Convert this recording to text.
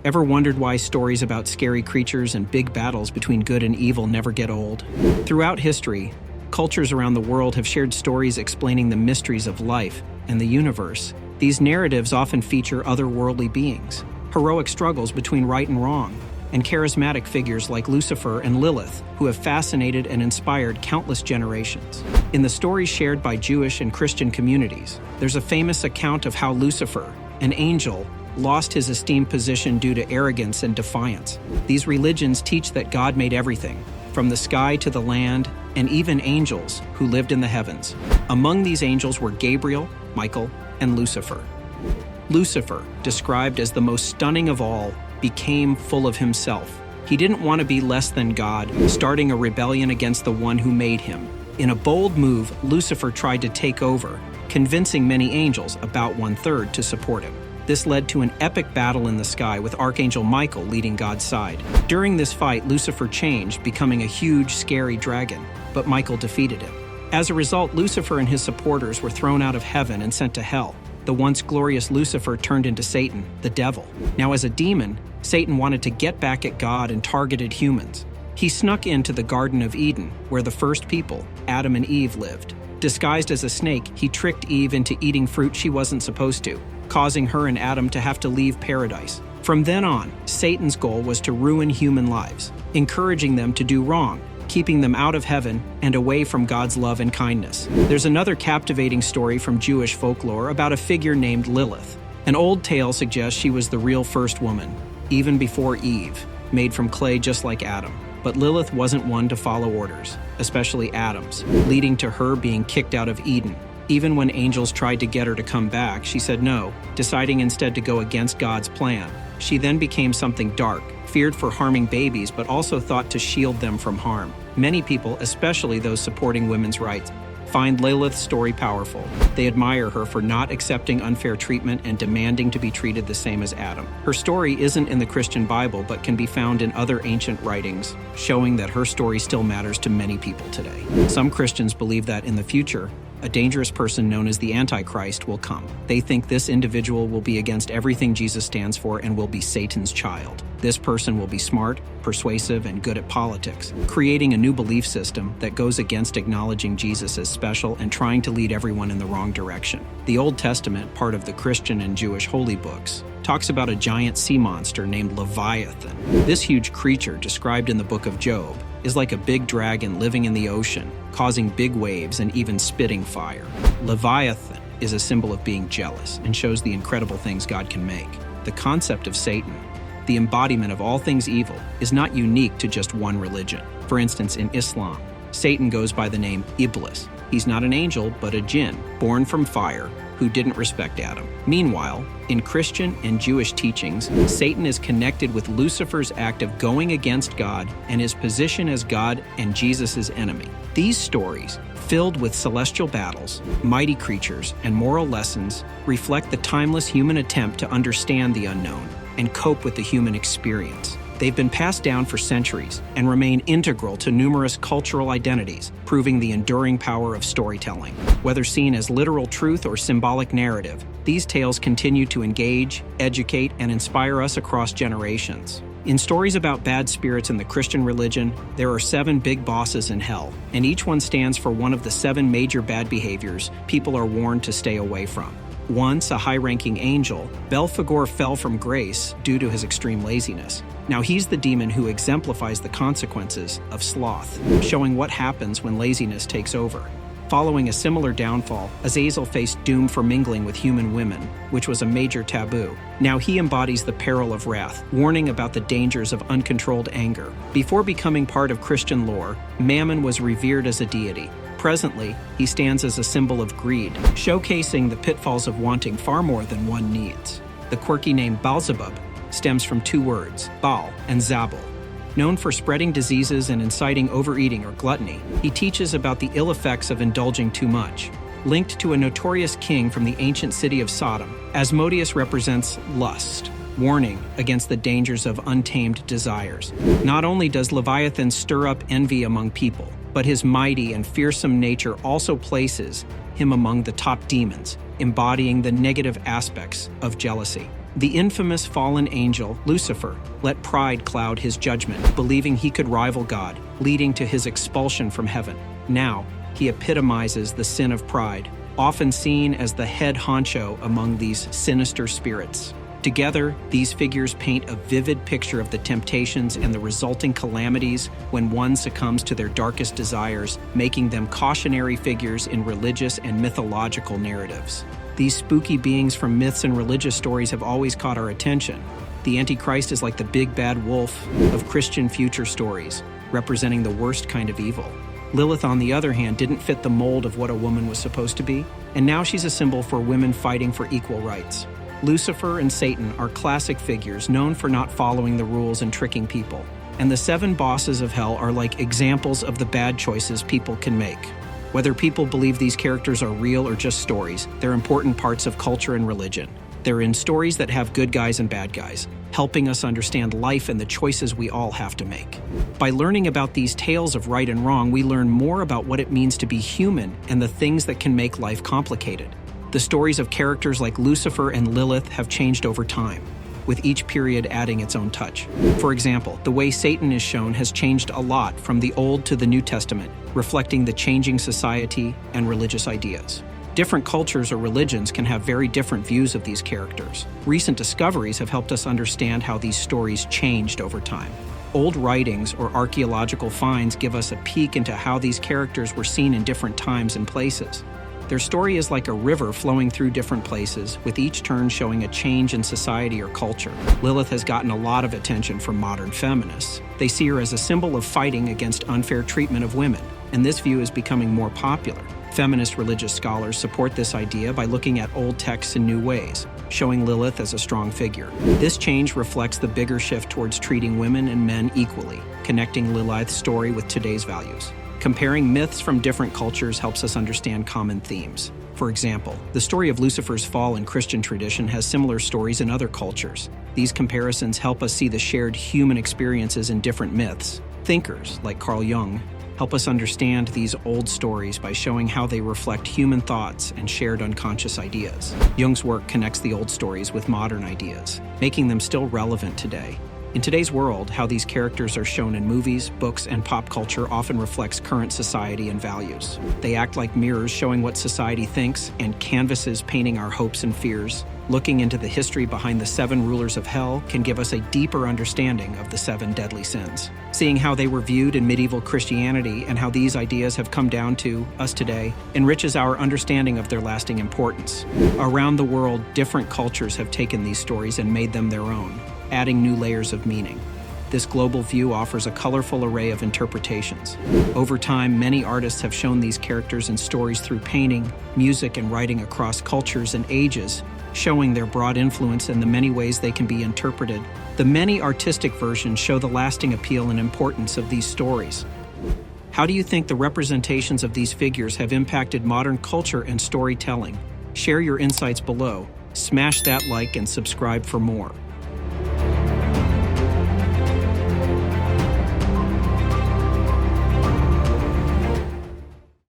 Ever wondered why stories about scary creatures and big battles between good and evil never get old? Throughout history, cultures around the world have shared stories explaining the mysteries of life and the universe. These narratives often feature otherworldly beings, heroic struggles between right and wrong, and charismatic figures like Lucifer and Lilith, who have fascinated and inspired countless generations. In the stories shared by Jewish and Christian communities, there's a famous account of how Lucifer, an angel, lost his esteemed position due to arrogance and defiance. These religions teach that God made everything, from the sky to the land, and even angels who lived in the heavens. Among these angels were Gabriel, Michael, and Lucifer. Lucifer, described as the most stunning of all, became full of himself. He didn't want to be less than God, starting a rebellion against the one who made him. In a bold move, Lucifer tried to take over, convincing many angels, about 1/3, to support him. This led to an epic battle in the sky with Archangel Michael leading God's side. During this fight, Lucifer changed, becoming a huge, scary dragon, but Michael defeated him. As a result, Lucifer and his supporters were thrown out of heaven and sent to hell. The once glorious Lucifer turned into Satan, the devil. Now, as a demon, Satan wanted to get back at God and targeted humans. He snuck into the Garden of Eden, where the first people, Adam and Eve, lived. Disguised as a snake, he tricked Eve into eating fruit she wasn't supposed to, causing her and Adam to have to leave paradise. From then on, Satan's goal was to ruin human lives, encouraging them to do wrong, keeping them out of heaven and away from God's love and kindness. There's another captivating story from Jewish folklore about a figure named Lilith. An old tale suggests she was the real first woman, even before Eve, made from clay just like Adam. But Lilith wasn't one to follow orders, especially Adam's, leading to her being kicked out of Eden. Even when angels tried to get her to come back, she said no, deciding instead to go against God's plan. She then became something dark, feared for harming babies, but also thought to shield them from harm. Many people, especially those supporting women's rights, find Lilith's story powerful. They admire her for not accepting unfair treatment and demanding to be treated the same as Adam. Her story isn't in the Christian Bible, but can be found in other ancient writings, showing that her story still matters to many people today. Some Christians believe that in the future, a dangerous person known as the Antichrist will come. They think this individual will be against everything Jesus stands for and will be Satan's child. This person will be smart, persuasive, and good at politics, creating a new belief system that goes against acknowledging Jesus as special and trying to lead everyone in the wrong direction. The Old Testament, part of the Christian and Jewish holy books, talks about a giant sea monster named Leviathan. This huge creature, described in the book of Job, is like a big dragon living in the ocean, causing big waves and even spitting fire. Leviathan is a symbol of being jealous and shows the incredible things God can make. The concept of Satan, the embodiment of all things evil, is not unique to just one religion. For instance, in Islam, Satan goes by the name Iblis. He's not an angel, but a jinn, born from fire, who didn't respect Adam. Meanwhile, in Christian and Jewish teachings, Satan is connected with Lucifer's act of going against God and his position as God and Jesus' enemy. These stories, filled with celestial battles, mighty creatures, and moral lessons, reflect the timeless human attempt to understand the unknown and cope with the human experience. They've been passed down for centuries and remain integral to numerous cultural identities, proving the enduring power of storytelling. Whether seen as literal truth or symbolic narrative, these tales continue to engage, educate, and inspire us across generations. In stories about bad spirits in the Christian religion, there are 7 big bosses in hell, and each one stands for one of the 7 major bad behaviors people are warned to stay away from. Once a high-ranking angel, Belphegor fell from grace due to his extreme laziness. Now he's the demon who exemplifies the consequences of sloth, showing what happens when laziness takes over. Following a similar downfall, Azazel faced doom for mingling with human women, which was a major taboo. Now he embodies the peril of wrath, warning about the dangers of uncontrolled anger. Before becoming part of Christian lore, Mammon was revered as a deity. Presently, he stands as a symbol of greed, showcasing the pitfalls of wanting far more than one needs. The quirky name Beelzebub stems from 2 words, Baal and Zabul. Known for spreading diseases and inciting overeating or gluttony, he teaches about the ill effects of indulging too much. Linked to a notorious king from the ancient city of Sodom, Asmodeus represents lust, warning against the dangers of untamed desires. Not only does Leviathan stir up envy among people, but his mighty and fearsome nature also places him among the top demons, embodying the negative aspects of jealousy. The infamous fallen angel, Lucifer, let pride cloud his judgment, believing he could rival God, leading to his expulsion from heaven. Now, he epitomizes the sin of pride, often seen as the head honcho among these sinister spirits. Together, these figures paint a vivid picture of the temptations and the resulting calamities when one succumbs to their darkest desires, making them cautionary figures in religious and mythological narratives. These spooky beings from myths and religious stories have always caught our attention. The Antichrist is like the big bad wolf of Christian future stories, representing the worst kind of evil. Lilith, on the other hand, didn't fit the mold of what a woman was supposed to be, and now she's a symbol for women fighting for equal rights. Lucifer and Satan are classic figures known for not following the rules and tricking people. And the 7 bosses of hell are like examples of the bad choices people can make. Whether people believe these characters are real or just stories, they're important parts of culture and religion. They're in stories that have good guys and bad guys, helping us understand life and the choices we all have to make. By learning about these tales of right and wrong, we learn more about what it means to be human and the things that can make life complicated. The stories of characters like Lucifer and Lilith have changed over time, with each period adding its own touch. For example, the way Satan is shown has changed a lot from the Old to the New Testament, reflecting the changing society and religious ideas. Different cultures or religions can have very different views of these characters. Recent discoveries have helped us understand how these stories changed over time. Old writings or archaeological finds give us a peek into how these characters were seen in different times and places. Their story is like a river flowing through different places, with each turn showing a change in society or culture. Lilith has gotten a lot of attention from modern feminists. They see her as a symbol of fighting against unfair treatment of women, and this view is becoming more popular. Feminist religious scholars support this idea by looking at old texts in new ways, showing Lilith as a strong figure. This change reflects the bigger shift towards treating women and men equally, connecting Lilith's story with today's values. Comparing myths from different cultures helps us understand common themes. For example, the story of Lucifer's fall in Christian tradition has similar stories in other cultures. These comparisons help us see the shared human experiences in different myths. Thinkers, like Carl Jung, help us understand these old stories by showing how they reflect human thoughts and shared unconscious ideas. Jung's work connects the old stories with modern ideas, making them still relevant today. In today's world, how these characters are shown in movies, books, and pop culture often reflects current society and values. They act like mirrors showing what society thinks and canvases painting our hopes and fears. Looking into the history behind the 7 rulers of hell can give us a deeper understanding of the 7 deadly sins. Seeing how they were viewed in medieval Christianity and how these ideas have come down to us today enriches our understanding of their lasting importance. Around the world, different cultures have taken these stories and made them their own, adding new layers of meaning. This global view offers a colorful array of interpretations. Over time, many artists have shown these characters and stories through painting, music, and writing across cultures and ages, showing their broad influence and the many ways they can be interpreted. The many artistic versions show the lasting appeal and importance of these stories. How do you think the representations of these figures have impacted modern culture and storytelling? Share your insights below. Smash that like and subscribe for more.